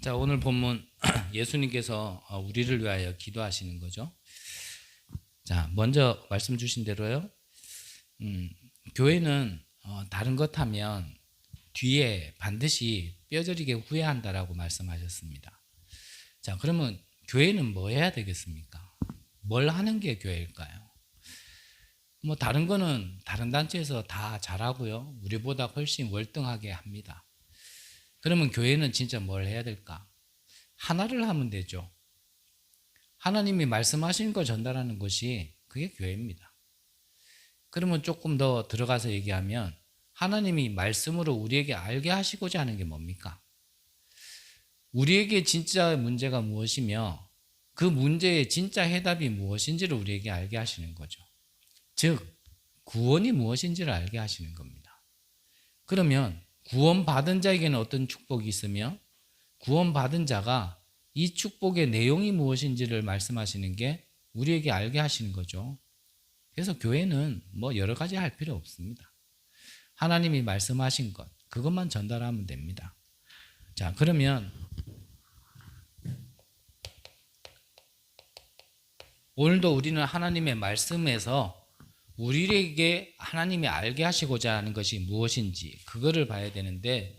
자, 오늘 본문 예수님께서 우리를 위하여 기도하시는 거죠. 자, 먼저 말씀 주신 대로요. 교회는 다른 것 하면 뒤에 반드시 뼈저리게 후회한다라고 말씀하셨습니다. 자, 그러면 교회는 뭐 해야 되겠습니까? 뭘 하는 게 교회일까요? 뭐 다른 거는 다른 단체에서 다 잘하고요. 우리보다 훨씬 월등하게 합니다. 그러면 교회는 진짜 뭘 해야 될까? 하나를 하면 되죠. 하나님이 말씀하신 걸 전달하는 것이 그게 교회입니다. 그러면 조금 더 들어가서 얘기하면 하나님이 말씀으로 우리에게 알게 하시고자 하는 게 뭡니까? 우리에게 진짜 문제가 무엇이며 그 문제의 진짜 해답이 무엇인지를 우리에게 알게 하시는 거죠. 즉, 구원이 무엇인지를 알게 하시는 겁니다. 그러면 구원받은 자에게는 어떤 축복이 있으며 구원받은 자가 이 축복의 내용이 무엇인지를 말씀하시는 게 우리에게 알게 하시는 거죠. 그래서 교회는 뭐 여러 가지 할 필요 없습니다. 하나님이 말씀하신 것, 그것만 전달하면 됩니다. 자, 그러면 오늘도 우리는 하나님의 말씀에서 우리에게 하나님이 알게 하시고자 하는 것이 무엇인지 그거를 봐야 되는데,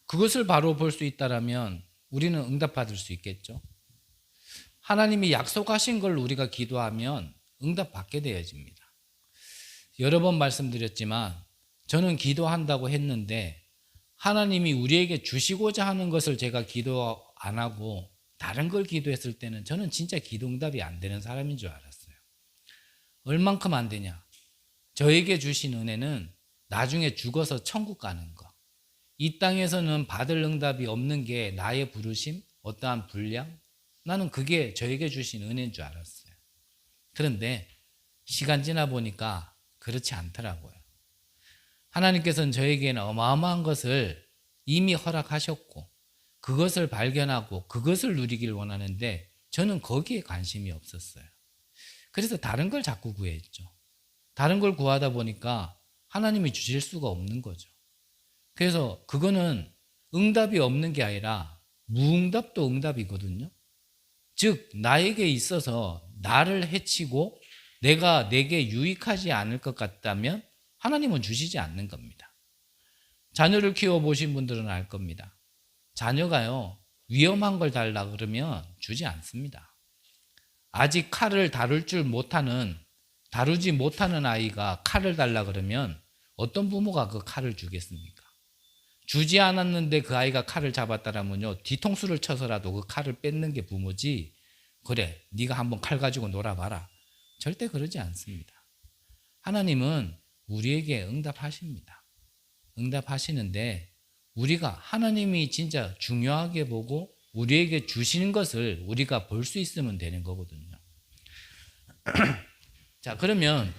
그것을 바로 볼 수 있다면 우리는 응답받을 수 있겠죠. 하나님이 약속하신 걸 우리가 기도하면 응답받게 되어집니다. 여러 번 말씀드렸지만 저는 기도한다고 했는데 하나님이 우리에게 주시고자 하는 것을 제가 기도 안 하고 다른 걸 기도했을 때는 저는 진짜 기도 응답이 안 되는 사람인 줄 알았어요. 얼만큼 안 되냐? 저에게 주신 은혜는 나중에 죽어서 천국 가는 거. 이 땅에서는 받을 응답이 없는 게 나의 부르심, 어떠한 분량? 나는 그게 저에게 주신 은혜인 줄 알았어요. 그런데 시간 지나 보니까 그렇지 않더라고요. 하나님께서는 저에게는 어마어마한 것을 이미 허락하셨고 그것을 발견하고 그것을 누리길 원하는데 저는 거기에 관심이 없었어요. 그래서 다른 걸 자꾸 구했죠. 다른 걸 구하다 보니까 하나님이 주실 수가 없는 거죠. 그래서 그거는 응답이 없는 게 아니라 무응답도 응답이거든요. 즉 나에게 있어서 나를 해치고 내게 유익하지 않을 것 같다면 하나님은 주시지 않는 겁니다. 자녀를 키워보신 분들은 알 겁니다. 자녀가요, 위험한 걸 달라 그러면 주지 않습니다. 아직 칼을 다루지 못하는 아이가 칼을 달라 그러면 어떤 부모가 그 칼을 주겠습니까? 주지 않았는데 그 아이가 칼을 잡았다라면요, 뒤통수를 쳐서라도 그 칼을 뺏는 게 부모지, 그래 네가 한번 칼 가지고 놀아봐라, 절대 그러지 않습니다. 하나님은 우리에게 응답하십니다. 응답하시는데 우리가 하나님이 진짜 중요하게 보고 우리에게 주시는 것을 우리가 볼 수 있으면 되는 거거든요. 자, 그러면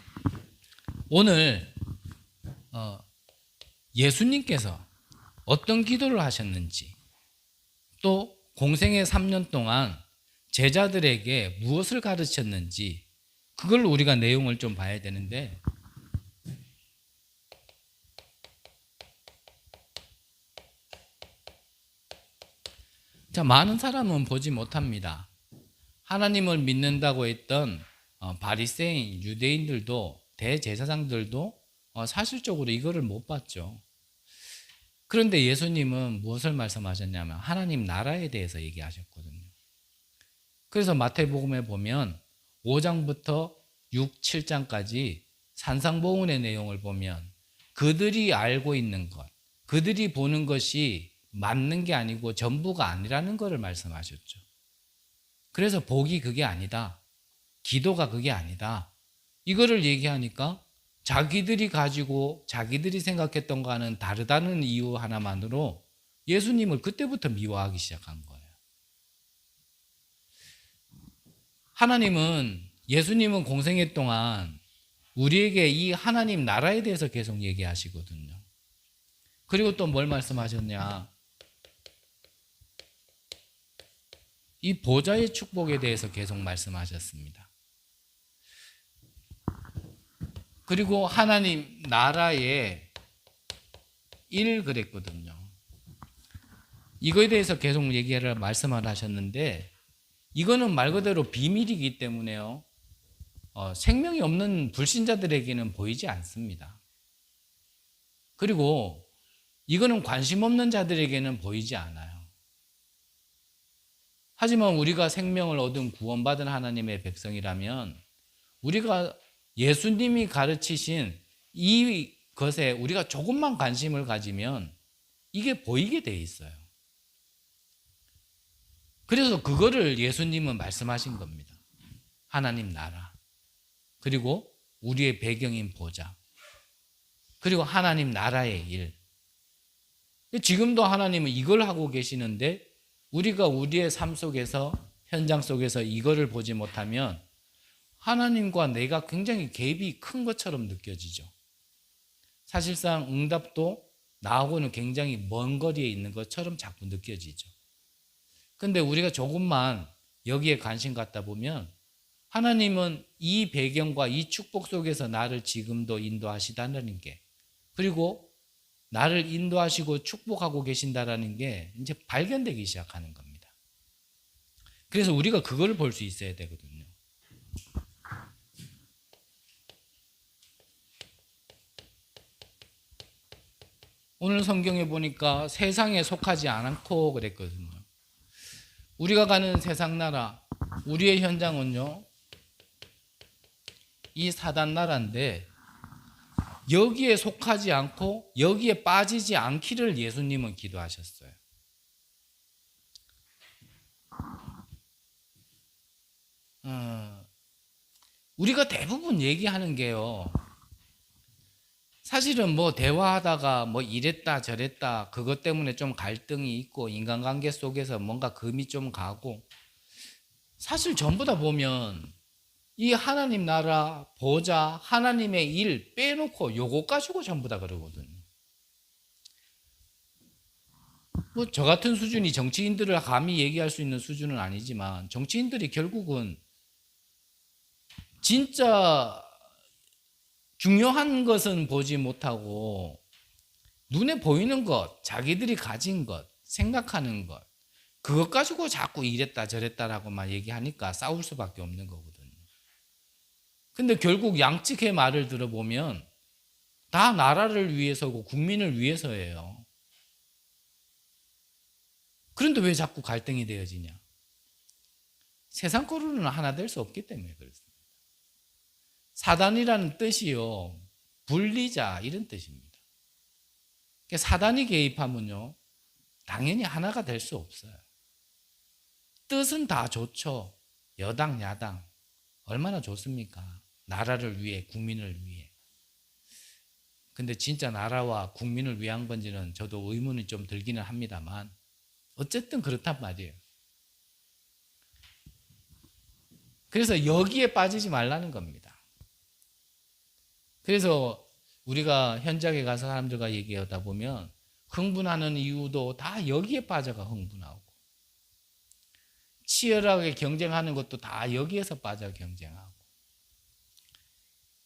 오늘 예수님께서 어떤 기도를 하셨는지, 또 공생의 3년 동안 제자들에게 무엇을 가르쳤는지, 그걸 우리가 내용을 좀 봐야 되는데, 자, 많은 사람은 보지 못합니다. 하나님을 믿는다고 했던 바리새인 유대인들도 대제사장들도 사실적으로 이거를 못 봤죠. 그런데 예수님은 무엇을 말씀하셨냐면 하나님 나라에 대해서 얘기하셨거든요. 그래서 마태복음에 보면 5장부터 6, 7장까지 산상보훈의 내용을 보면 그들이 알고 있는 것, 그들이 보는 것이 맞는 게 아니고 전부가 아니라는 것을 말씀하셨죠. 그래서 복이 그게 아니다, 기도가 그게 아니다, 이거를 얘기하니까 자기들이 가지고 자기들이 생각했던 거와는 다르다는 이유 하나만으로 예수님을 그때부터 미워하기 시작한 거예요. 예수님은 공생애 동안 우리에게 이 하나님 나라에 대해서 계속 얘기하시거든요. 그리고 또 뭘 말씀하셨냐? 이 보좌의 축복에 대해서 계속 말씀하셨습니다. 그리고 하나님 나라의 일 그랬거든요. 이거에 대해서 계속 얘기를 말씀을 하셨는데 이거는 말 그대로 비밀이기 때문에요. 생명이 없는 불신자들에게는 보이지 않습니다. 그리고 이거는 관심 없는 자들에게는 보이지 않아요. 하지만 우리가 생명을 얻은 구원받은 하나님의 백성이라면 우리가 예수님이 가르치신 이것에 우리가 조금만 관심을 가지면 이게 보이게 돼 있어요. 그래서 그거를 예수님은 말씀하신 겁니다. 하나님 나라, 그리고 우리의 배경인 보좌, 그리고 하나님 나라의 일. 지금도 하나님은 이걸 하고 계시는데 우리가 우리의 삶 속에서, 현장 속에서 이거를 보지 못하면 하나님과 내가 굉장히 갭이 큰 것처럼 느껴지죠. 사실상 응답도 나하고는 굉장히 먼 거리에 있는 것처럼 자꾸 느껴지죠. 근데 우리가 조금만 여기에 관심 갖다 보면 하나님은 이 배경과 이 축복 속에서 나를 지금도 인도하시다는 게, 그리고 나를 인도하시고 축복하고 계신다라는 게 이제 발견되기 시작하는 겁니다. 그래서 우리가 그걸 볼 수 있어야 되거든요. 오늘 성경에 보니까 세상에 속하지 않고 그랬거든요. 우리가 가는 세상 나라, 우리의 현장은요, 이 사단 나라인데 여기에 속하지 않고 여기에 빠지지 않기를 예수님은 기도하셨어요. 우리가 대부분 얘기하는 게요, 사실은 뭐 대화하다가 뭐 이랬다 저랬다 그것 때문에 좀 갈등이 있고 인간관계 속에서 뭔가 금이 좀 가고, 사실 전부 다 보면 이 하나님 나라, 보좌, 하나님의 일 빼놓고 요거 가지고 전부 다 그러거든요. 뭐 저 같은 수준이 정치인들을 감히 얘기할 수 있는 수준은 아니지만 정치인들이 결국은 진짜 중요한 것은 보지 못하고 눈에 보이는 것, 자기들이 가진 것, 생각하는 것, 그것 가지고 자꾸 이랬다 저랬다라고만 얘기하니까 싸울 수밖에 없는 거거든요. 근데 결국 양측의 말을 들어보면 다 나라를 위해서고 국민을 위해서예요. 그런데 왜 자꾸 갈등이 되어지냐? 세상 거로는 하나 될 수 없기 때문에 그렇습니다. 사단이라는 뜻이요, 분리자 이런 뜻입니다. 사단이 개입하면요, 당연히 하나가 될 수 없어요. 뜻은 다 좋죠. 여당, 야당 얼마나 좋습니까? 나라를 위해, 국민을 위해. 근데 진짜 나라와 국민을 위한 건지는 저도 의문이 좀 들기는 합니다만 어쨌든 그렇단 말이에요. 그래서 여기에 빠지지 말라는 겁니다. 그래서 우리가 현장에 가서 사람들과 얘기하다 보면 흥분하는 이유도 다 여기에 빠져가 흥분하고, 치열하게 경쟁하는 것도 다 여기에서 빠져 경쟁하고,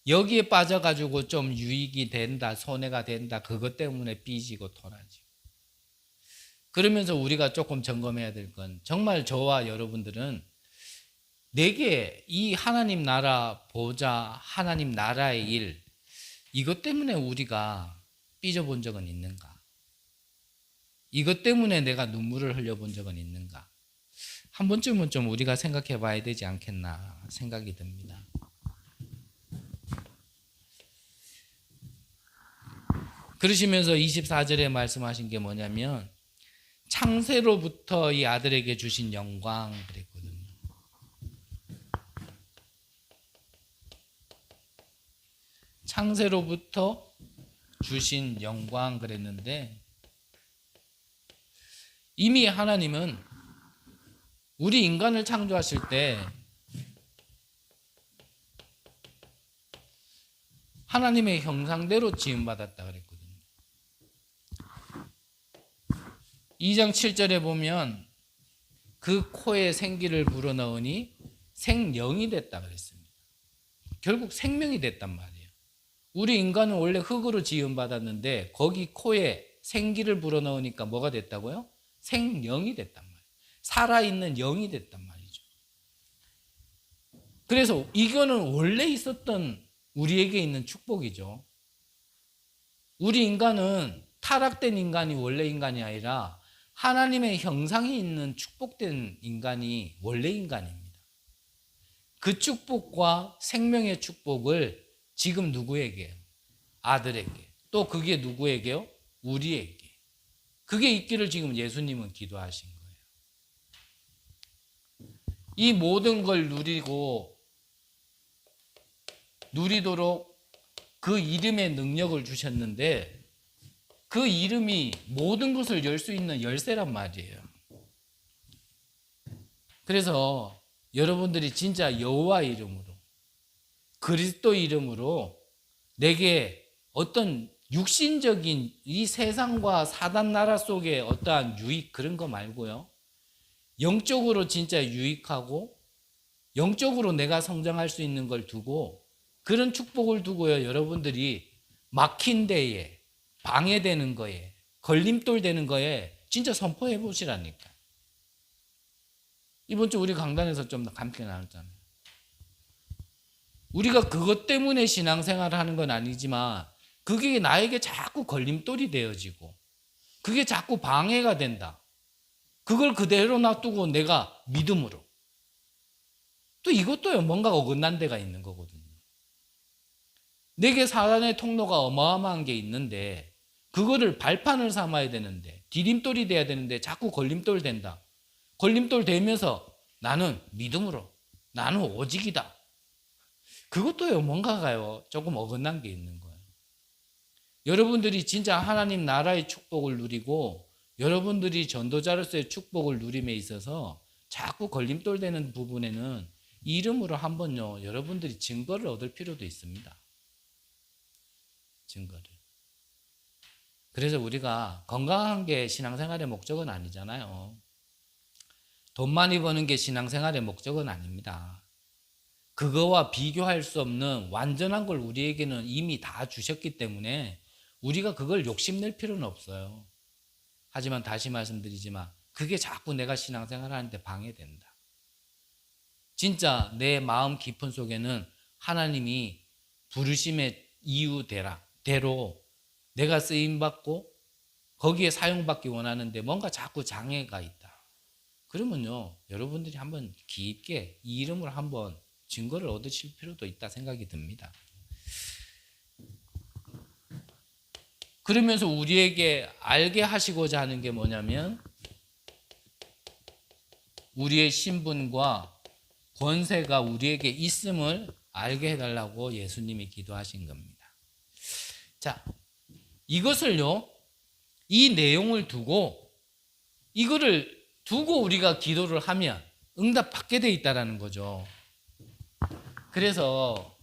여기에 빠져가지고 좀 유익이 된다, 손해가 된다, 그것 때문에 삐지고 토라지고. 그러면서 우리가 조금 점검해야 될 건, 정말 저와 여러분들은 내게 이 하나님 나라 보좌, 하나님 나라의 일, 이것 때문에 우리가 삐져본 적은 있는가? 이것 때문에 내가 눈물을 흘려본 적은 있는가? 한 번쯤은 좀 우리가 생각해 봐야 되지 않겠나 생각이 듭니다. 그러시면서 24절에 말씀하신 게 뭐냐면 창세로부터 이 아들에게 주신 영광 그랬거든요. 창세로부터 주신 영광 그랬는데, 이미 하나님은 우리 인간을 창조하실 때 하나님의 형상대로 지음받았다 그랬거든요. 2장 7절에 보면 그 코에 생기를 불어넣으니 생명이 됐다 그랬습니다. 결국 생명이 됐단 말이에요. 우리 인간은 원래 흙으로 지음받았는데 거기 코에 생기를 불어넣으니까 뭐가 됐다고요? 생영이 됐단 말이에요. 살아있는 영이 됐단 말이죠. 그래서 이거는 원래 있었던 우리에게 있는 축복이죠. 우리 인간은 타락된 인간이 원래 인간이 아니라 하나님의 형상이 있는 축복된 인간이 원래 인간입니다. 그 축복과 생명의 축복을 지금 누구에게요? 아들에게. 또 그게 누구에게요? 우리에게. 그게 있기를 지금 예수님은 기도하신 거예요. 이 모든 걸 누리도록 그 이름의 능력을 주셨는데 그 이름이 모든 것을 열 수 있는 열쇠란 말이에요. 그래서 여러분들이 진짜 여호와 이름으로 그리스도 이름으로 내게 어떤 육신적인 이 세상과 사단 나라 속의 어떠한 유익 그런 거 말고요. 영적으로 진짜 유익하고 영적으로 내가 성장할 수 있는 걸 두고 그런 축복을 두고요. 여러분들이 막힌 데에 방해되는 거에 걸림돌 되는 거에 진짜 선포해 보시라니까. 이번 주 우리 강단에서 좀 함께 나눴잖아요. 우리가 그것 때문에 신앙생활을 하는 건 아니지만 그게 나에게 자꾸 걸림돌이 되어지고 그게 자꾸 방해가 된다. 그걸 그대로 놔두고 내가 믿음으로. 또 이것도요. 뭔가 어긋난 데가 있는 거거든요. 내게 사단의 통로가 어마어마한 게 있는데 그거를 발판을 삼아야 되는데 디딤돌이 돼야 되는데 자꾸 걸림돌 된다. 걸림돌 되면서 나는 믿음으로 나는 오직이다. 그것도요. 뭔가가요. 조금 어긋난 게 있는 거예요. 여러분들이 진짜 하나님 나라의 축복을 누리고 여러분들이 전도자로서의 축복을 누림에 있어서 자꾸 걸림돌 되는 부분에는 이름으로 한번요. 여러분들이 증거를 얻을 필요도 있습니다. 증거를. 그래서 우리가 건강한 게 신앙생활의 목적은 아니잖아요. 돈 많이 버는 게 신앙생활의 목적은 아닙니다. 그거와 비교할 수 없는 완전한 걸 우리에게는 이미 다 주셨기 때문에 우리가 그걸 욕심낼 필요는 없어요. 하지만 다시 말씀드리지만 그게 자꾸 내가 신앙생활을 하는데 방해된다. 진짜 내 마음 깊은 속에는 하나님이 부르심의 이유대로 내가 쓰임받고 거기에 사용받기 원하는데 뭔가 자꾸 장애가 있다. 그러면요, 여러분들이 한번 깊게 이 이름을 한번 증거를 얻으실 필요도 있다 생각이 듭니다. 그러면서 우리에게 알게 하시고자 하는 게 뭐냐면 우리의 신분과 권세가 우리에게 있음을 알게 해달라고 예수님이 기도하신 겁니다. 자, 이것을요, 이 내용을 이거를 두고 우리가 기도를 하면 응답 받게 돼 있다라는 거죠. 그래서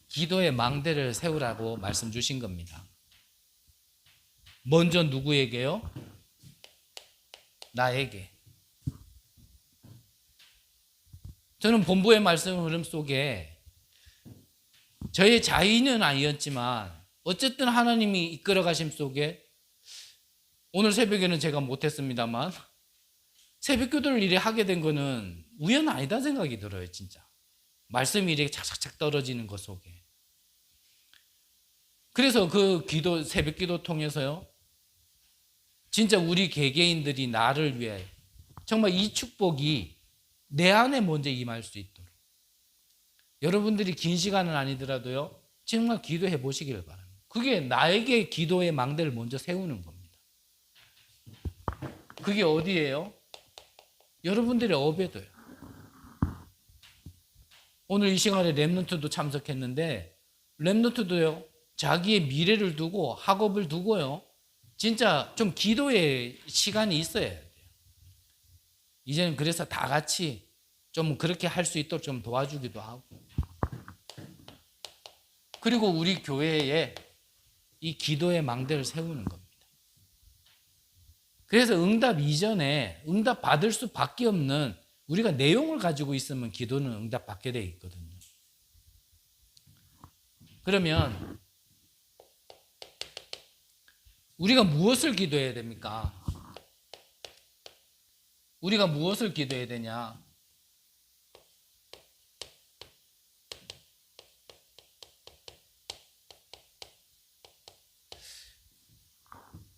기도의 망대를 세우라고 말씀 주신 겁니다. 먼저 누구에게요? 나에게. 저는 본부의 말씀 흐름 속에 저의 자의는 아니었지만 어쨌든 하나님이 이끌어 가심 속에 오늘 새벽에는 제가 못했습니다만 새벽 기도를 이래 하게 된 거는 우연 아니다 생각이 들어요. 진짜 말씀이 이렇게 착착착 떨어지는 것 속에. 그래서 그 기도 새벽 기도 통해서요 진짜 우리 개개인들이 나를 위해 정말 이 축복이 내 안에 먼저 임할 수 있도록 여러분들이 긴 시간은 아니더라도요 정말 기도해 보시길 바랍니다. 그게 나에게 기도의 망대를 먼저 세우는 겁니다. 그게 어디예요? 여러분들의 업에도요. 오늘 이 시간에 렘넌트도 참석했는데 렘넌트도요 자기의 미래를 두고 학업을 두고요 진짜 좀 기도의 시간이 있어야 돼요. 이제는 그래서 다 같이 좀 그렇게 할 수 있도록 좀 도와주기도 하고 그리고 우리 교회에 이 기도의 망대를 세우는 겁니다. 그래서 응답 이전에 응답 받을 수밖에 없는 우리가 내용을 가지고 있으면 기도는 응답 받게 돼 있거든요. 그러면 우리가 무엇을 기도해야 됩니까? 우리가 무엇을 기도해야 되냐?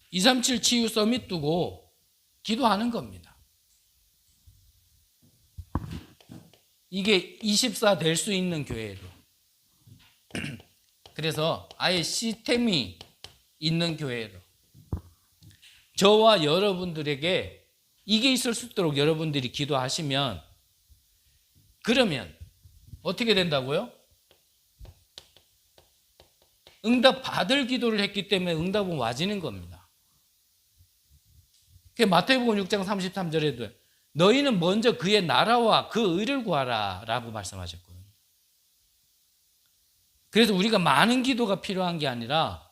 237 치유 서밋 두고 기도하는 겁니다. 이게 24 될 수 있는 교회로. 그래서 아예 시스템이 있는 교회로. 저와 여러분들에게 이게 있을 수 있도록 여러분들이 기도하시면, 그러면 어떻게 된다고요? 응답 받을 기도를 했기 때문에 응답은 와지는 겁니다. 마태복음 6장 33절에도 너희는 먼저 그의 나라와 그 의를 구하라 라고 말씀하셨거든요. 그래서 우리가 많은 기도가 필요한 게 아니라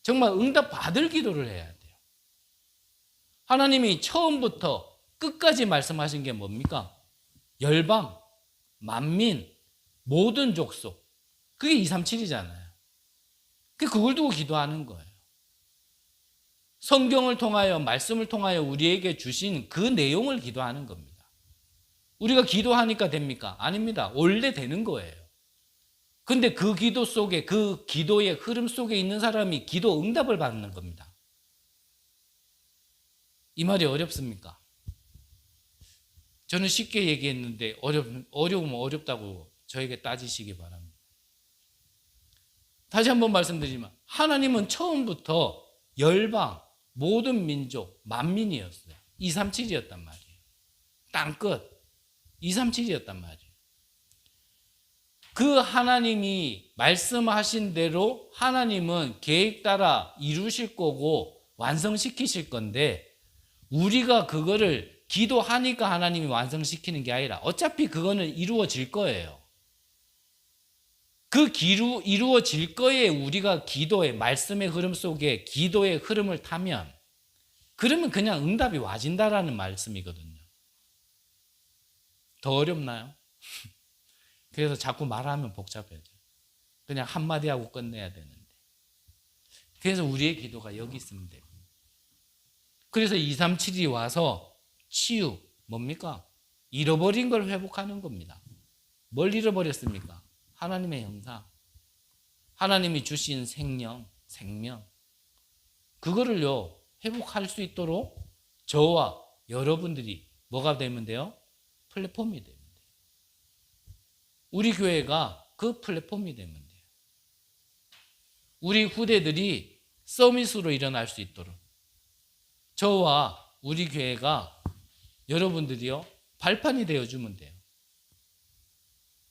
정말 응답 받을 기도를 해야 돼요. 하나님이 처음부터 끝까지 말씀하신 게 뭡니까? 열방, 만민, 모든 족속. 그게 237이잖아요. 그걸 두고 기도하는 거예요. 성경을 통하여, 말씀을 통하여 우리에게 주신 그 내용을 기도하는 겁니다. 우리가 기도하니까 됩니까? 아닙니다. 원래 되는 거예요. 근데 그 기도 속에, 그 기도의 흐름 속에 있는 사람이 기도 응답을 받는 겁니다. 이 말이 어렵습니까? 저는 쉽게 얘기했는데 어려우면 어렵다고 저에게 따지시기 바랍니다. 다시 한번 말씀드리지만 하나님은 처음부터 열방, 모든 민족, 만민이었어요. 237이었단 말이에요. 땅끝 237이었단 말이에요. 그 하나님이 말씀하신 대로 하나님은 계획 따라 이루실 거고 완성시키실 건데, 우리가 그거를 기도하니까 하나님이 완성시키는 게 아니라 어차피 그거는 이루어질 거예요. 그 이루어질 거에 우리가 기도의 말씀의 흐름 속에 기도의 흐름을 타면, 그러면 그냥 응답이 와진다라는 말씀이거든요. 더 어렵나요? 그래서 자꾸 말하면 복잡해져요. 그냥 한마디 하고 끝내야 되는데. 그래서 우리의 기도가 여기 있으면 돼요. 그래서 237이 와서 치유, 뭡니까? 잃어버린 걸 회복하는 겁니다. 뭘 잃어버렸습니까? 하나님의 형상, 하나님이 주신 생명. 그거를요 회복할 수 있도록 저와 여러분들이 뭐가 되면 돼요? 플랫폼이 되면 돼요. 우리 교회가 그 플랫폼이 되면 돼요. 우리 후대들이 서밋으로 일어날 수 있도록 저와 우리 교회가, 여러분들이요 발판이 되어주면 돼요.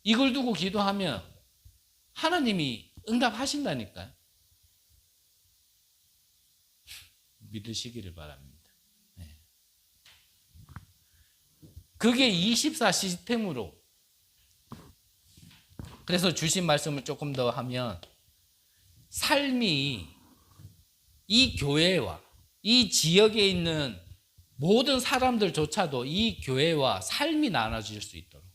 이걸 두고 기도하면 하나님이 응답하신다니까요. 믿으시기를 바랍니다. 네. 그게 24 시스템으로. 그래서 주신 말씀을 조금 더 하면, 삶이 이 교회와 이 지역에 있는 모든 사람들조차도 이 교회와 삶이 나눠질 수 있도록.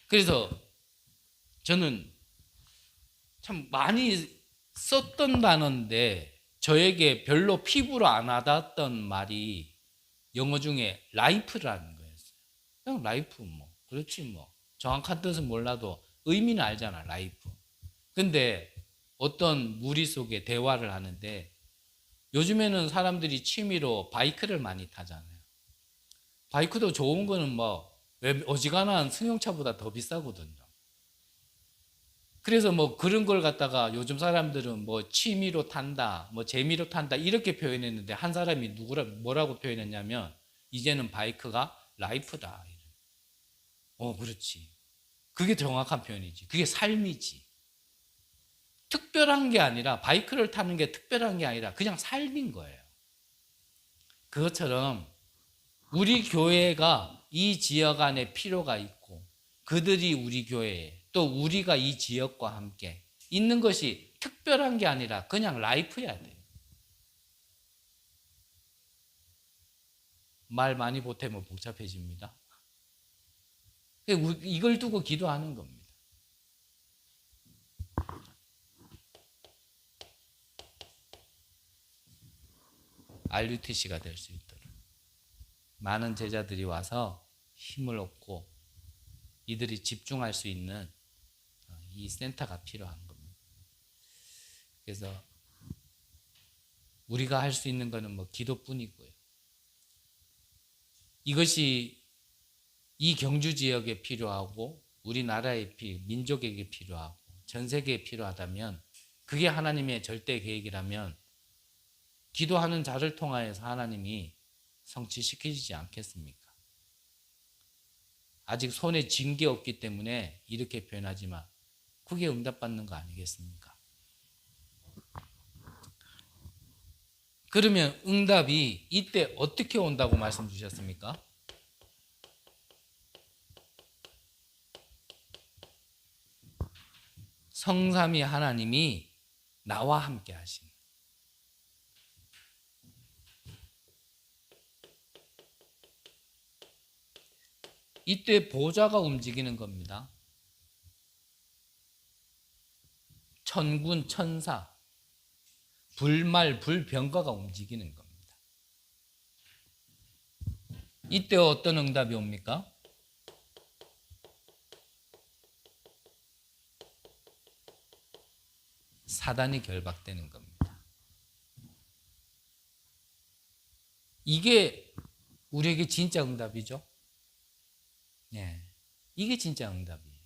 그래서 저는 참 많이 썼던 단어인데 저에게 별로 피부로 안 와닿았던 말이 영어 중에 라이프라는 거였어요. 그냥 라이프 그렇지 정확한 뜻은 몰라도 의미는 알잖아, 라이프. 근데 어떤 무리 속에 대화를 하는데, 요즘에는 사람들이 취미로 바이크를 많이 타잖아요. 바이크도 좋은 거는 어지간한 승용차보다 더 비싸거든요. 그래서 그런 걸 갖다가 요즘 사람들은 취미로 탄다, 재미로 탄다 이렇게 표현했는데, 한 사람이 뭐라고 표현했냐면 이제는 바이크가 라이프다. 그렇지. 그게 정확한 표현이지. 그게 삶이지. 특별한 게 아니라, 바이크를 타는 게 특별한 게 아니라 그냥 삶인 거예요. 그것처럼 우리 교회가 이 지역 안에 필요가 있고, 그들이 우리 교회에, 또 우리가 이 지역과 함께 있는 것이 특별한 게 아니라 그냥 라이프여야 돼요. 말 많이 보태면 복잡해집니다. 이걸 두고 기도하는 겁니다. RUTC가 될 수 있도록 많은 제자들이 와서 힘을 얻고 이들이 집중할 수 있는 이 센터가 필요한 겁니다. 그래서 우리가 할 수 있는 것은 뭐 기도뿐이고요. 이것이 이 경주 지역에 필요하고 우리나라의 민족에게 필요하고 전 세계에 필요하다면 그게 하나님의 절대 계획이라면 기도하는 자를 통하여서 하나님이 성취시키지 않겠습니까? 아직 손에 쥔 게 없기 때문에 이렇게 표현하지만 그게 응답받는 거 아니겠습니까? 그러면 응답이 이때 어떻게 온다고 말씀 주셨습니까? 성삼위 하나님이 나와 함께 하신. 이때 보좌가 움직이는 겁니다. 천군, 천사, 불말, 불병거가 움직이는 겁니다. 이때 어떤 응답이 옵니까? 사단이 결박되는 겁니다. 이게 우리에게 진짜 응답이죠. 네, 이게 진짜 응답이에요.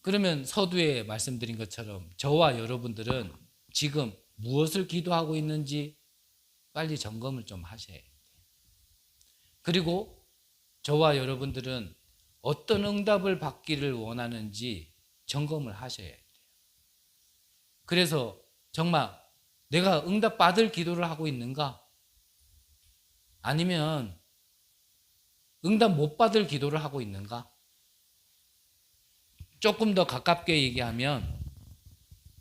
그러면 서두에 말씀드린 것처럼 저와 여러분들은 지금 무엇을 기도하고 있는지 빨리 점검을 좀 하셔야 돼요. 그리고 저와 여러분들은 어떤 응답을 받기를 원하는지 점검을 하셔야 돼요. 그래서 정말 내가 응답 받을 기도를 하고 있는가? 아니면 응답 못 받을 기도를 하고 있는가? 조금 더 가깝게 얘기하면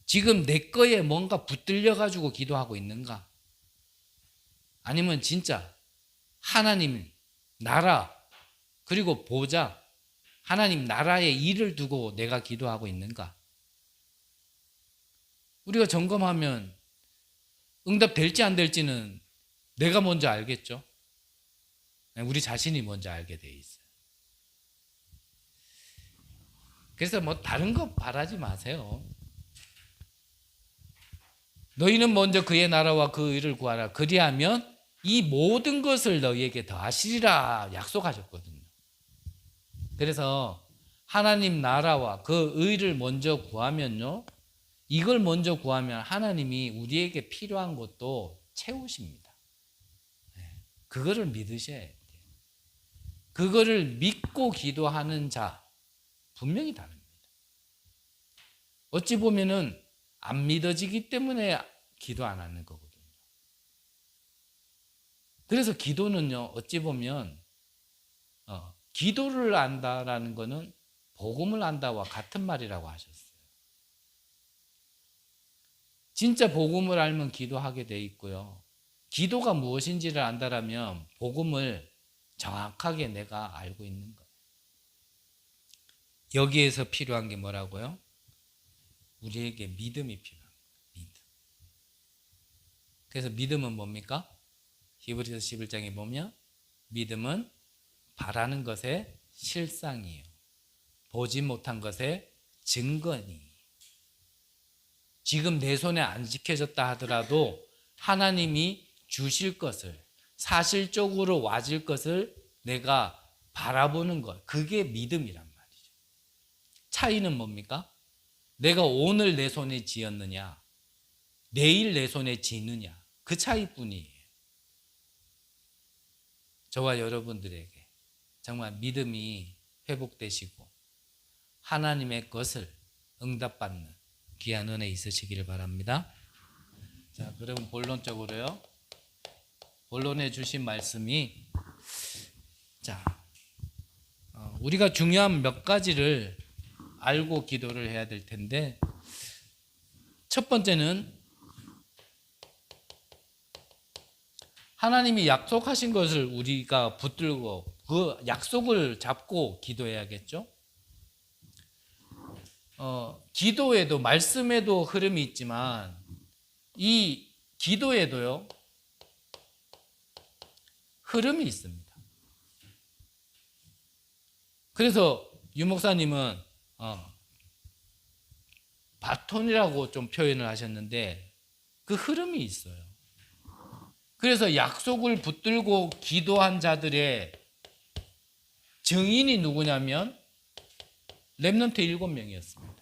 지금 내 거에 뭔가 붙들려 가지고 기도하고 있는가? 아니면 진짜 하나님 나라 그리고 보좌 하나님 나라의 일을 두고 내가 기도하고 있는가? 우리가 점검하면 응답 될지 안 될지는 내가 먼저 알겠죠. 우리 자신이 먼저 알게 돼 있어요. 그래서 뭐 다른 거 바라지 마세요. 너희는 먼저 그의 나라와 그 의를 구하라. 그리하면 이 모든 것을 너희에게 더하시리라 약속하셨거든요. 그래서 하나님 나라와 그 의를 먼저 구하면요. 이걸 먼저 구하면 하나님이 우리에게 필요한 것도 채우십니다. 그거를 믿으셔야 돼요. 그거를 믿고 기도하는 자 분명히 다릅니다. 어찌 보면은 안 믿어지기 때문에 기도 안 하는 거거든요. 그래서 기도는요, 어찌 보면 기도를 안다라는 거는 복음을 안다와 같은 말이라고 하셨어요. 진짜 복음을 알면 기도하게 돼 있고요. 기도가 무엇인지를 안다라면 복음을 정확하게 내가 알고 있는 거예요. 여기에서 필요한 게 뭐라고요? 우리에게 믿음이 필요한 거예요. 믿음. 그래서 믿음은 뭡니까? 히브리서 11장에 보면 믿음은 바라는 것의 실상이에요. 보지 못한 것의 증거니. 지금 내 손에 안 지켜졌다 하더라도 하나님이 주실 것을 사실적으로 와질 것을 내가 바라보는 것. 그게 믿음이란 말이죠. 차이는 뭡니까? 내가 오늘 내 손에 쥐었느냐 내일 내 손에 쥐느냐 그 차이뿐이에요. 저와 여러분들에게 정말 믿음이 회복되시고 하나님의 것을 응답받는 귀한 은혜 있으시기를 바랍니다. 자, 그럼 본론적으로요. 본론에 주신 말씀이 우리가 중요한 몇 가지를 알고 기도를 해야 될 텐데 첫 번째는 하나님이 약속하신 것을 우리가 붙들고 그 약속을 잡고 기도해야겠죠. 기도에도 말씀에도 흐름이 있지만 이 기도에도요, 흐름이 있습니다. 그래서 유 목사님은 바톤이라고 좀 표현을 하셨는데 그 흐름이 있어요. 그래서 약속을 붙들고 기도한 자들의 증인이 누구냐면 렘넌트 7명이었습니다.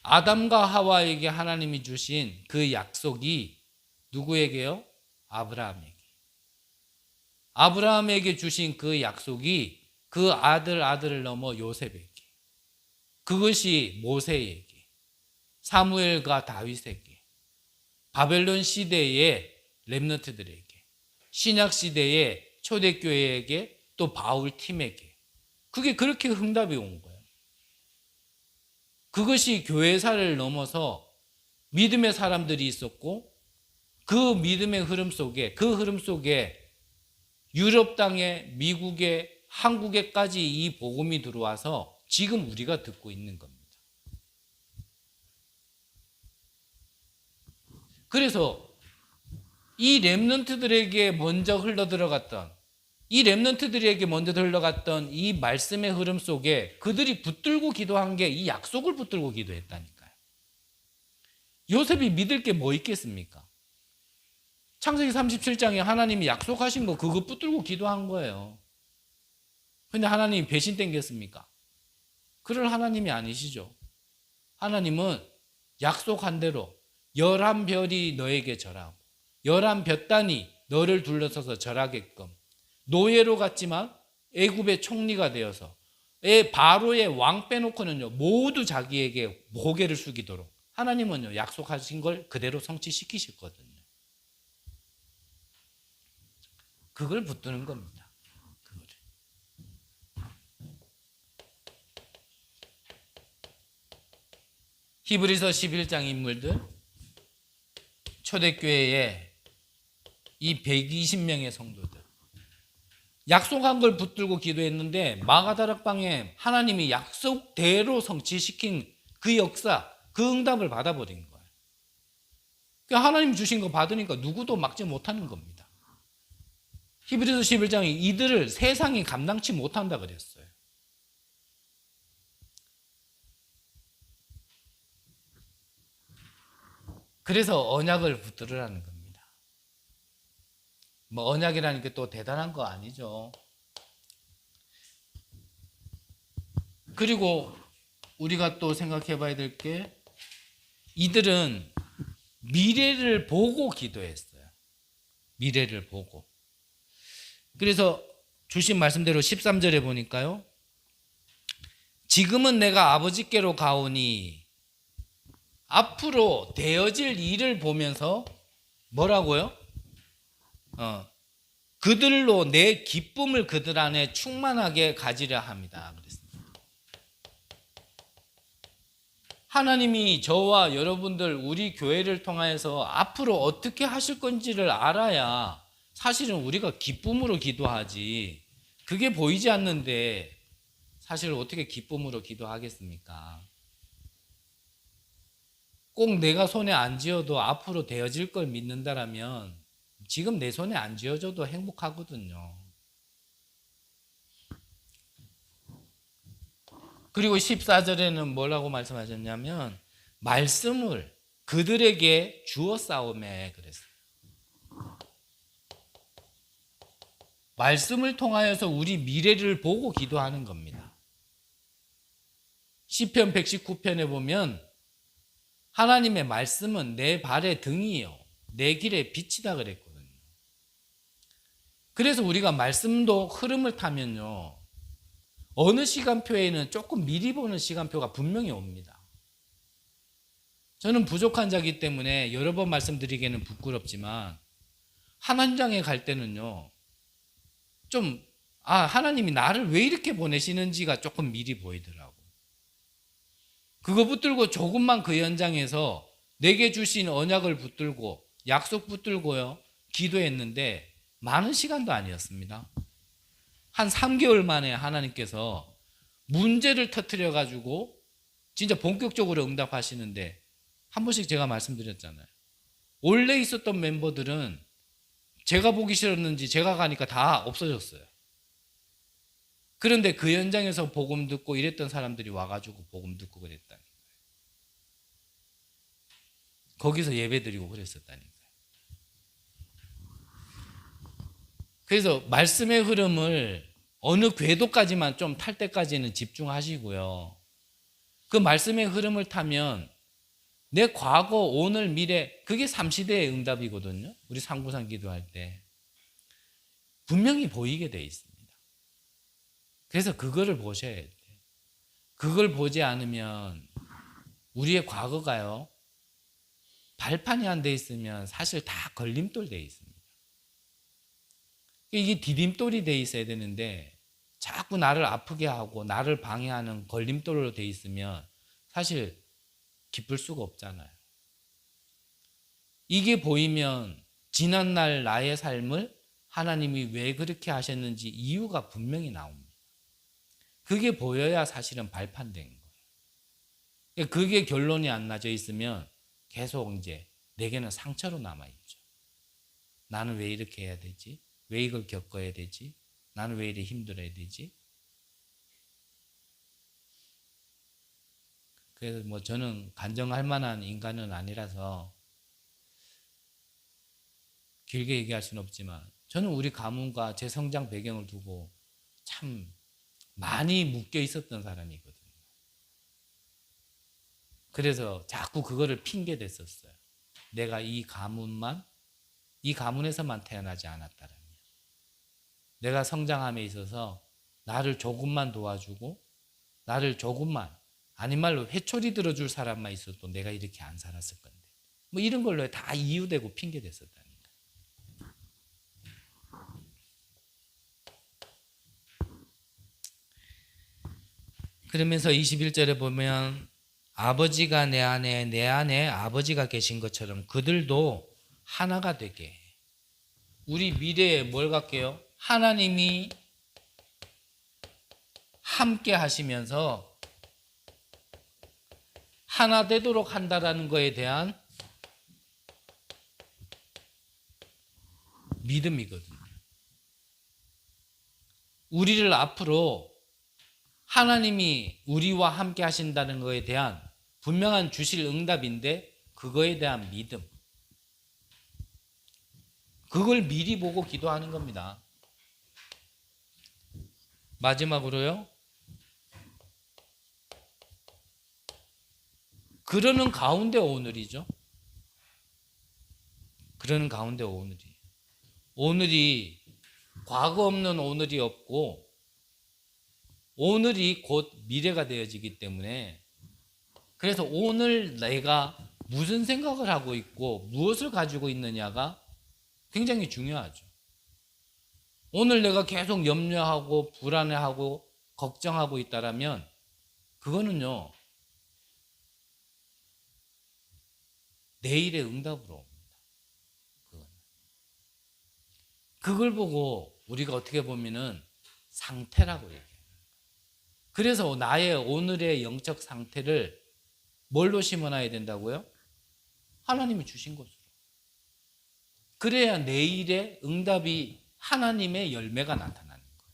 아담과 하와에게 하나님이 주신 그 약속이 누구에게요? 아브라함에게. 아브라함에게 주신 그 약속이 그 아들을 넘어 요셉에게, 그것이 모세에게, 사무엘과 다윗에게, 바벨론 시대의 렘넌트들에게, 신약 시대의 초대교회에게, 또 바울 팀에게, 그게 그렇게 응답이 온 거예요. 그것이 교회사를 넘어서 믿음의 사람들이 있었고, 그 믿음의 흐름 속에, 그 흐름 속에 유럽 땅에, 미국에, 한국에까지 이 복음이 들어와서 지금 우리가 듣고 있는 겁니다. 그래서 이 렘넌트들에게 먼저 흘러들어갔던, 이 말씀의 흐름 속에 그들이 붙들고 기도한 게 이 약속을 붙들고 기도했다니까요. 요셉이 믿을 게 뭐 있겠습니까? 창세기 37장에 하나님이 약속하신 거 그거 붙들고 기도한 거예요. 근데 하나님이 배신 땡겼습니까? 그럴 하나님이 아니시죠. 하나님은 약속한 대로 11별이 너에게 절하고 11볕단이 너를 둘러서서 절하게끔 노예로 갔지만 애굽의 총리가 되어서 바로의 왕 빼놓고는요 모두 자기에게 고개를 숙이도록 하나님은요 약속하신 걸 그대로 성취시키셨거든요. 그걸 붙드는 겁니다. 그거를. 히브리서 11장 인물들, 초대교회의 이 120명의 성도들, 약속한 걸 붙들고 기도했는데 마가다락방에 하나님이 약속대로 성취시킨 그 역사, 그 응답을 받아버린 거예요. 그러니까 하나님 주신 거 받으니까 누구도 막지 못하는 겁니다. 히브리서 11장에 이들을 세상이 감당치 못한다 그랬어요. 그래서 언약을 붙들으라는 겁니다. 뭐 언약이라는 게 또 대단한 거 아니죠. 그리고 우리가 또 생각해 봐야 될 게 이들은 미래를 보고 기도했어요. 미래를 보고. 그래서 주신 말씀대로 13절에 보니까요. 지금은 내가 아버지께로 가오니 앞으로 되어질 일을 보면서 뭐라고요? 그들로 내 기쁨을 그들 안에 충만하게 가지려 합니다. 그랬습니다. 하나님이 저와 여러분들 우리 교회를 통하여서 앞으로 어떻게 하실 건지를 알아야 사실은 우리가 기쁨으로 기도하지 그게 보이지 않는데 사실 어떻게 기쁨으로 기도하겠습니까? 꼭 내가 손에 안 쥐어도 앞으로 되어질 걸 믿는다라면 지금 내 손에 안 쥐어져도 행복하거든요. 그리고 14절에는 뭐라고 말씀하셨냐면 말씀을 그들에게 주어 싸움에 그랬어요. 말씀을 통하여서 우리 미래를 보고 기도하는 겁니다. 시편 119편에 보면 하나님의 말씀은 내 발의 등이요 내 길의 빛이다 그랬거든요. 그래서 우리가 말씀도 흐름을 타면요 어느 시간표에는 조금 미리 보는 시간표가 분명히 옵니다. 저는 부족한 자이기 때문에 여러 번 말씀드리기에는 부끄럽지만 한 현장에 갈 때는요 좀 하나님이 나를 왜 이렇게 보내시는지가 조금 미리 보이더라고. 그거 붙들고 조금만 그 현장에서 내게 주신 언약을 붙들고 약속 붙들고요 기도했는데 많은 시간도 아니었습니다. 한 3개월 만에 하나님께서 문제를 터뜨려 가지고 진짜 본격적으로 응답하시는데 한 번씩 제가 말씀드렸잖아요. 원래 있었던 멤버들은 제가 보기 싫었는지 제가 가니까 다 없어졌어요. 그런데 그 현장에서 복음 듣고 이랬던 사람들이 와가지고 복음 듣고 그랬다는 거예요. 거기서 예배 드리고 그랬었다니까요. 그래서 말씀의 흐름을 어느 궤도까지만 좀 탈 때까지는 집중하시고요. 그 말씀의 흐름을 타면 내 과거, 오늘, 미래, 그게 삼시대의 응답이거든요. 우리 상부상 기도할 때 분명히 보이게 돼 있습니다. 그래서 그거를 보셔야 돼요. 그걸 보지 않으면 우리의 과거가요, 발판이 안 돼 있으면 사실 다 걸림돌 돼 있습니다. 이게 디딤돌이 돼 있어야 되는데 자꾸 나를 아프게 하고 나를 방해하는 걸림돌로 돼 있으면 사실 기쁠 수가 없잖아요. 이게 보이면 지난날 나의 삶을 하나님이 왜 그렇게 하셨는지 이유가 분명히 나옵니다. 그게 보여야 사실은 발판된 거예요. 그게 결론이 안 나져 있으면 계속 이제 내게는 상처로 남아있죠. 나는 왜 이렇게 해야 되지? 왜 이걸 겪어야 되지? 나는 왜 이렇게 힘들어야 되지? 그래서 뭐 저는 간증할 만한 인간은 아니라서 길게 얘기할 수는 없지만 저는 우리 가문과 제 성장 배경을 두고 참 많이 묶여 있었던 사람이거든요. 그래서 자꾸 그거를 핑계 댔었어요. 내가 이 가문에서만 태어나지 않았다면, 내가 성장함에 있어서 나를 조금만 도와주고 나를 조금만, 아닌 말로 회초리 들어줄 사람만 있어도 내가 이렇게 안 살았을 건데, 뭐 이런 걸로 다 이유되고 핑계 댔었다니까. 그러면서 21절에 보면 아버지가 내 안에, 내 안에 아버지가 계신 것처럼 그들도 하나가 되게 해. 우리 미래에 뭘 갖게요? 하나님이 함께 하시면서 하나 되도록 한다라는 거에 대한 믿음이거든요. 우리를 앞으로 하나님이 우리와 함께 하신다는 거에 대한 분명한 주실 응답인데 그거에 대한 믿음. 그걸 미리 보고 기도하는 겁니다. 마지막으로요. 그러는 가운데 오늘이죠. 그러는 가운데 오늘이. 오늘이 과거 없는 오늘이 없고 오늘이 곧 미래가 되어지기 때문에, 그래서 오늘 내가 무슨 생각을 하고 있고 무엇을 가지고 있느냐가 굉장히 중요하죠. 오늘 내가 계속 염려하고 불안해하고 걱정하고 있다라면 그거는요, 내일의 응답으로 옵니다. 그걸 보고 우리가 어떻게 보면은 상태라고 얘기해요. 그래서 나의 오늘의 영적 상태를 뭘로 심어놔야 된다고요? 하나님이 주신 것으로. 그래야 내일의 응답이 하나님의 열매가 나타나는 거예요.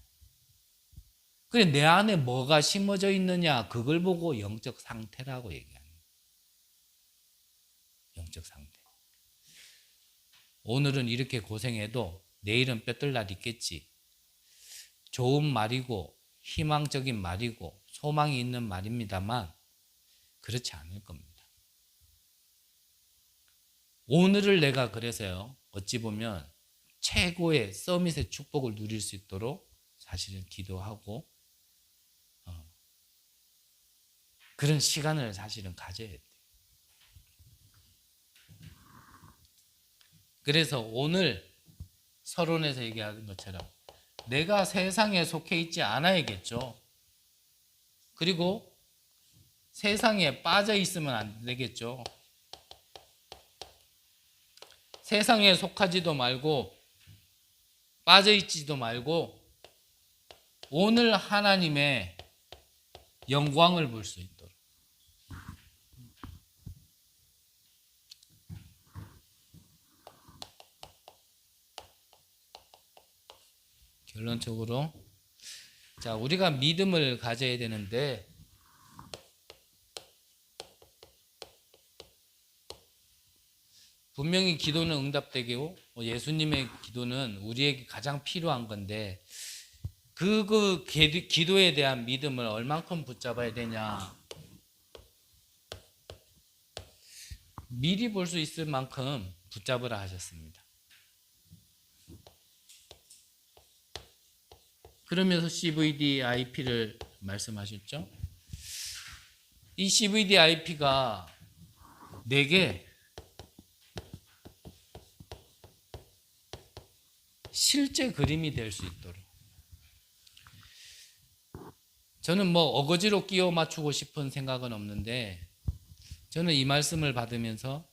그래, 내 안에 뭐가 심어져 있느냐, 그걸 보고 영적 상태라고 얘기하는 거예요. 영적 상태. 오늘은 이렇게 고생해도 내일은 뼈뜰 날 있겠지. 좋은 말이고 희망적인 말이고 소망이 있는 말입니다만 그렇지 않을 겁니다. 오늘을 내가 그래서요, 어찌 보면 최고의 서밋의 축복을 누릴 수 있도록 사실은 기도하고 그런 시간을 사실은 가져야 돼요. 그래서 오늘 서론에서 얘기하는 것처럼 내가 세상에 속해 있지 않아야겠죠. 그리고 세상에 빠져 있으면 안 되겠죠. 세상에 속하지도 말고 빠져 있지도 말고 오늘 하나님의 영광을 볼 수 있도록. 결론적으로 자, 우리가 믿음을 가져야 되는데 분명히 기도는 응답되고 예수님의 기도는 우리에게 가장 필요한 건데 그 기도에 대한 믿음을 얼만큼 붙잡아야 되냐. 미리 볼 수 있을 만큼 붙잡으라 하셨습니다. 그러면서 CVDIP를 말씀하셨죠. 이 CVDIP가 내게 실제 그림이 될 수 있도록 저는 뭐 어거지로 끼워 맞추고 싶은 생각은 없는데 저는 이 말씀을 받으면서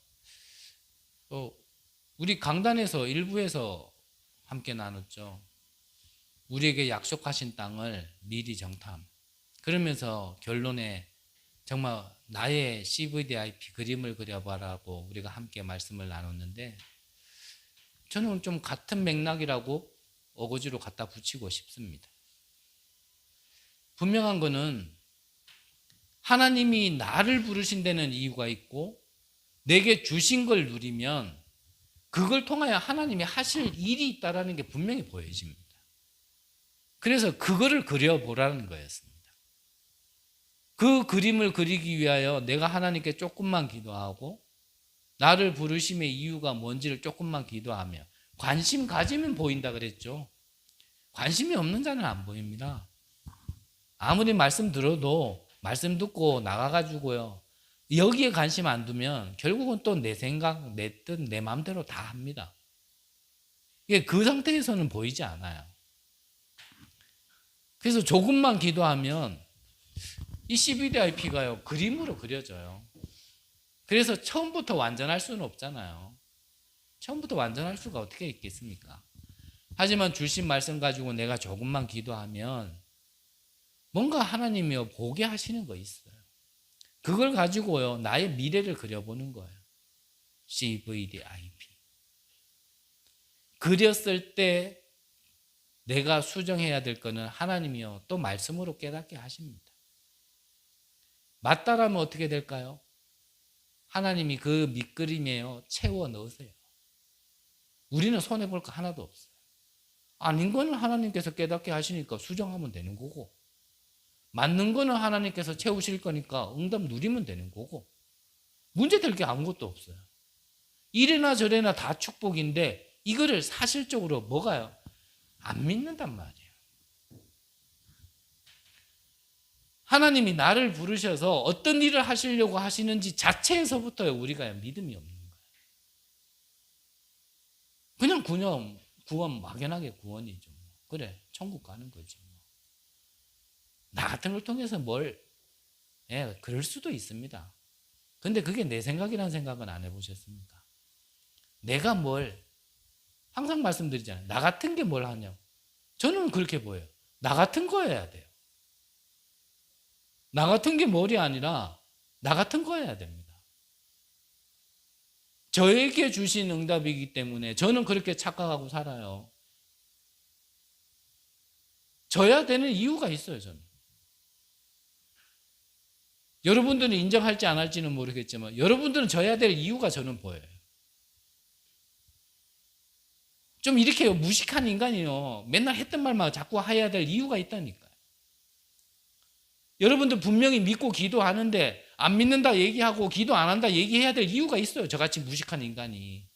우리 강단에서 일부에서 함께 나눴죠. 우리에게 약속하신 땅을 미리 정탐. 그러면서 결론에 정말 나의 CVDIP 그림을 그려봐라고 우리가 함께 말씀을 나눴는데 저는 좀 같은 맥락이라고 어거지로 갖다 붙이고 싶습니다. 분명한 거는 하나님이 나를 부르신 데는 이유가 있고 내게 주신 걸 누리면 그걸 통하여 하나님이 하실 일이 있다는 게 분명히 보여집니다. 그래서 그거를 그려보라는 거였습니다. 그 그림을 그리기 위하여 내가 하나님께 조금만 기도하고 나를 부르심의 이유가 뭔지를 조금만 기도하며 관심 가지면 보인다 그랬죠. 관심이 없는 자는 안 보입니다. 아무리 말씀 들어도 말씀 듣고 나가가지고요. 여기에 관심 안 두면 결국은 또 내 생각, 내 뜻, 내 마음대로 다 합니다. 이게 그 상태에서는 보이지 않아요. 그래서 조금만 기도하면 이 CVDIP가요 그림으로 그려져요. 그래서 처음부터 완전할 수는 없잖아요. 처음부터 완전할 수가 어떻게 있겠습니까? 하지만 주신 말씀 가지고 내가 조금만 기도하면 뭔가 하나님이요 보게 하시는 거 있어요. 그걸 가지고요 나의 미래를 그려보는 거예요. CVDIP. 그렸을 때 내가 수정해야 될 거는 하나님이요 또 말씀으로 깨닫게 하십니다. 맞다라면 어떻게 될까요? 하나님이 그 밑그림에요 채워 넣으세요. 우리는 손해볼 거 하나도 없어요. 아닌 거는 하나님께서 깨닫게 하시니까 수정하면 되는 거고 맞는 거는 하나님께서 채우실 거니까 응답 누리면 되는 거고 문제될 게 아무것도 없어요. 이래나 저래나 다 축복인데 이거를 사실적으로 뭐가요? 안 믿는단 말이에요. 하나님이 나를 부르셔서 어떤 일을 하시려고 하시는지 자체에서부터 우리가 믿음이 없는 거예요. 그냥 구원 막연하게 구원이죠. 그래 천국 가는 거지. 나 같은 걸 통해서 그럴 수도 있습니다. 근데 그게 내 생각이라는 생각은 안 해보셨습니까? 내가 항상 말씀드리잖아요. 나 같은 게 뭘 하냐고. 저는 그렇게 보여요. 나 같은 거여야 돼요. 나 같은 게 뭘이 아니라 나 같은 거여야 됩니다. 저에게 주신 응답이기 때문에 저는 그렇게 착각하고 살아요. 져야 되는 이유가 있어요, 저는. 여러분들은 인정할지 안 할지는 모르겠지만 여러분들은 져야 될 이유가 저는 보여요. 좀 이렇게 무식한 인간이요. 맨날 했던 말만 자꾸 해야 될 이유가 있다니까요. 여러분들 분명히 믿고 기도하는데 안 믿는다 얘기하고 기도 안 한다 얘기해야 될 이유가 있어요. 저같이 무식한 인간이.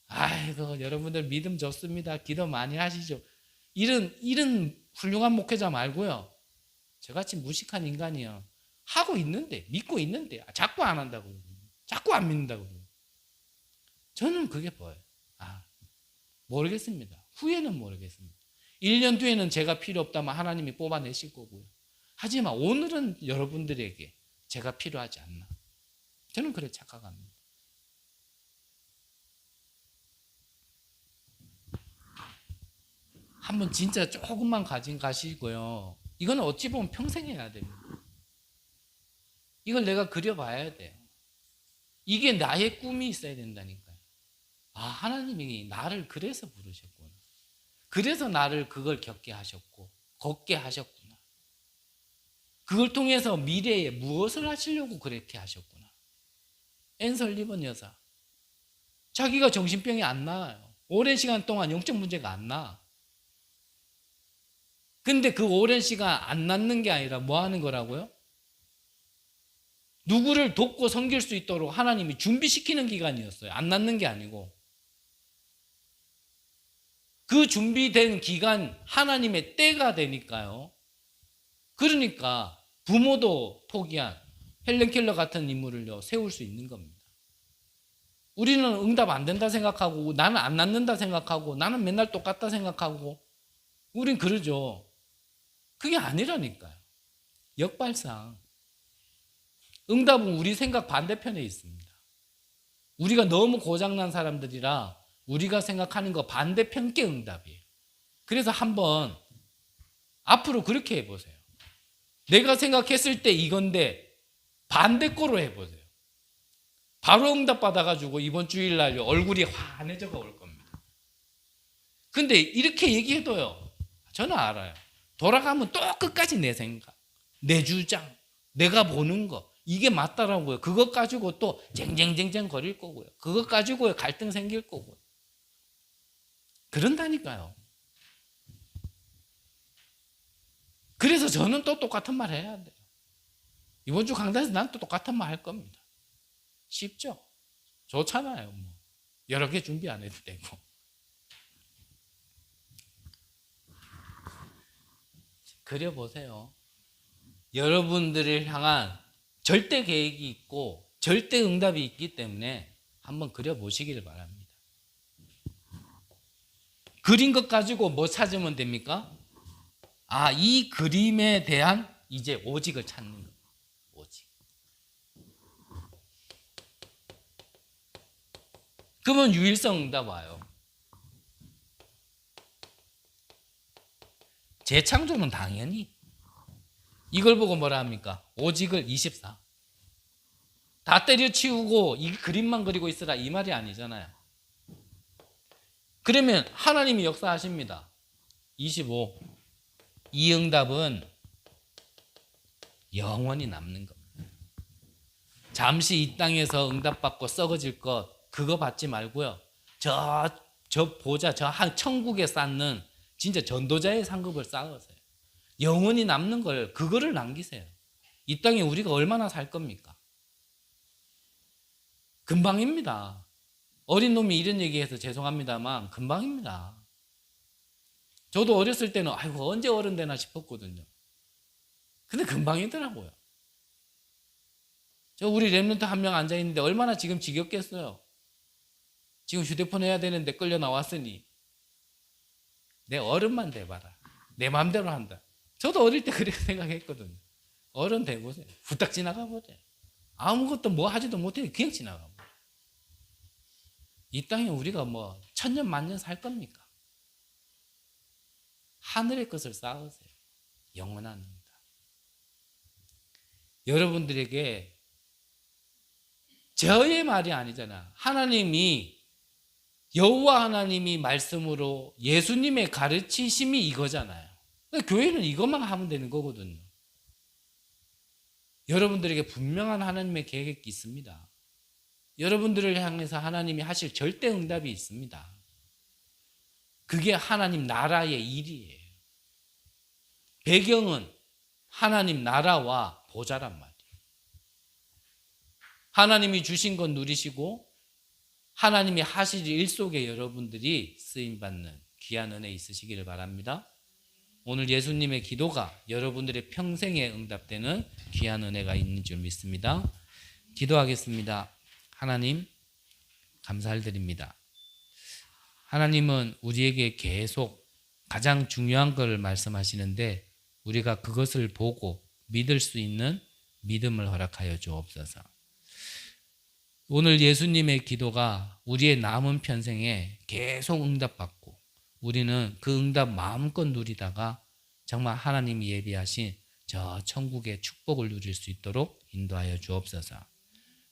아이고 여러분들 믿음 좋습니다. 기도 많이 하시죠. 이런 훌륭한 목회자 말고요. 저같이 무식한 인간이요. 하고 있는데 믿고 있는데 자꾸 안 한다고 자꾸 안 믿는다고. 저는 그게 보여요. 모르겠습니다. 후에는 모르겠습니다. 1년 뒤에는 제가 필요 없다면 하나님이 뽑아내실 거고요. 하지만 오늘은 여러분들에게 제가 필요하지 않나. 저는 그래 착각합니다. 한번 진짜 조금만 가시고요. 이건 어찌 보면 평생 해야 됩니다. 이걸 내가 그려봐야 돼요. 이게 나의 꿈이 있어야 된다니까요. 하나님이 나를 그래서 부르셨구나. 그래서 나를 그걸 겪게 하셨고 걷게 하셨구나. 그걸 통해서 미래에 무엇을 하시려고 그렇게 하셨구나. 앤 설리번 여사. 자기가 정신병이 안 나아요. 오랜 시간 동안 영적 문제가 안 나. 근데 그 오랜 시간 안 낫는 게 아니라 뭐 하는 거라고요? 누구를 돕고 섬길 수 있도록 하나님이 준비시키는 기간이었어요. 안 낫는 게 아니고. 그 준비된 기간 하나님의 때가 되니까요. 그러니까 부모도 포기한 헬렌 켈러 같은 인물을요 세울 수 있는 겁니다. 우리는 응답 안 된다 생각하고 나는 안 낫는다 생각하고 나는 맨날 똑같다 생각하고 우린 그러죠. 그게 아니라니까요. 역발상 응답은 우리 생각 반대편에 있습니다. 우리가 너무 고장난 사람들이라 우리가 생각하는 거 반대편 게 응답이에요. 그래서 한번 앞으로 그렇게 해보세요. 내가 생각했을 때 이건데 반대 거로 해보세요. 바로 응답 받아가지고 이번 주일날 얼굴이 환해져가 올 겁니다. 근데 이렇게 얘기해도요, 저는 알아요. 돌아가면 또 끝까지 내 생각, 내 주장, 내가 보는 거 이게 맞다라고요. 그것 가지고 또 쟁쟁쟁쟁 거릴 거고요. 그것 가지고 갈등 생길 거고요. 그런다니까요. 그래서 저는 또 똑같은 말 해야 돼요. 이번 주 강단에서 난 또 똑같은 말 할 겁니다. 쉽죠? 좋잖아요. 뭐. 여러 개 준비 안 해도 되고. 그려보세요. 여러분들을 향한 절대 계획이 있고 절대 응답이 있기 때문에 한번 그려보시기를 바랍니다. 그린 것 가지고 뭐 찾으면 됩니까? 아, 이 그림에 대한 이제 오직을 찾는 거예요. 오직. 그러면 유일성 응답 와요. 재창조는 당연히 이걸 보고 뭐라 합니까? 오직을 24. 다 때려치우고 이 그림만 그리고 있으라 이 말이 아니잖아요. 그러면 하나님이 역사하십니다. 25. 이 응답은 영원히 남는 겁니다. 잠시 이 땅에서 응답받고 썩어질 것 그거 받지 말고요. 저 보자 저 한 천국에 쌓는 진짜 전도자의 상급을 쌓으세요. 영원히 남는 걸 그거를 남기세요. 이 땅에 우리가 얼마나 살 겁니까? 금방입니다. 어린 놈이 이런 얘기해서 죄송합니다만 금방입니다. 저도 어렸을 때는 아이고 언제 어른 되나 싶었거든요. 근데 금방이더라고요. 저 우리 랩런트 한 명 앉아 있는데 얼마나 지금 지겹겠어요. 지금 휴대폰 해야 되는데 끌려 나왔으니 내 어른만 돼봐라. 내 마음대로 한다. 저도 어릴 때 그렇게 생각했거든요. 어른 돼보세요. 후딱 지나가 보세요. 아무것도 뭐 하지도 못해 그냥 지나가 보세요. 이 땅에 우리가 뭐 천년 만년 살 겁니까? 하늘의 것을 쌓으세요. 영원한 응답. 여러분들에게 저의 말이 아니잖아. 하나님이 여호와 하나님이 말씀으로 예수님의 가르치심이 이거잖아요. 교회는 이것만 하면 되는 거거든요. 여러분들에게 분명한 하나님의 계획이 있습니다. 여러분들을 향해서 하나님이 하실 절대 응답이 있습니다. 그게 하나님 나라의 일이에요. 배경은 하나님 나라와 보좌란 말이에요. 하나님이 주신 것 누리시고 하나님이 하실 일 속에 여러분들이 쓰임받는 귀한 은혜 있으시기를 바랍니다. 오늘 예수님의 기도가 여러분들의 평생에 응답되는 귀한 은혜가 있는 줄 믿습니다. 기도하겠습니다. 하나님 감사드립니다. 하나님은 우리에게 계속 가장 중요한 것을 말씀하시는데 우리가 그것을 보고 믿을 수 있는 믿음을 허락하여 주옵소서. 오늘 예수님의 기도가 우리의 남은 편생에 계속 응답받고 우리는 그 응답 마음껏 누리다가 정말 하나님이 예비하신 저 천국의 축복을 누릴 수 있도록 인도하여 주옵소서.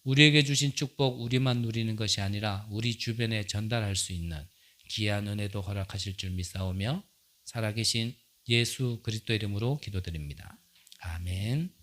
우리에게 주신 축복 우리만 누리는 것이 아니라 우리 주변에 전달할 수 있는 귀한 은혜도 허락하실 줄 믿사오며 살아계신 예수 그리스도 이름으로 기도드립니다. 아멘.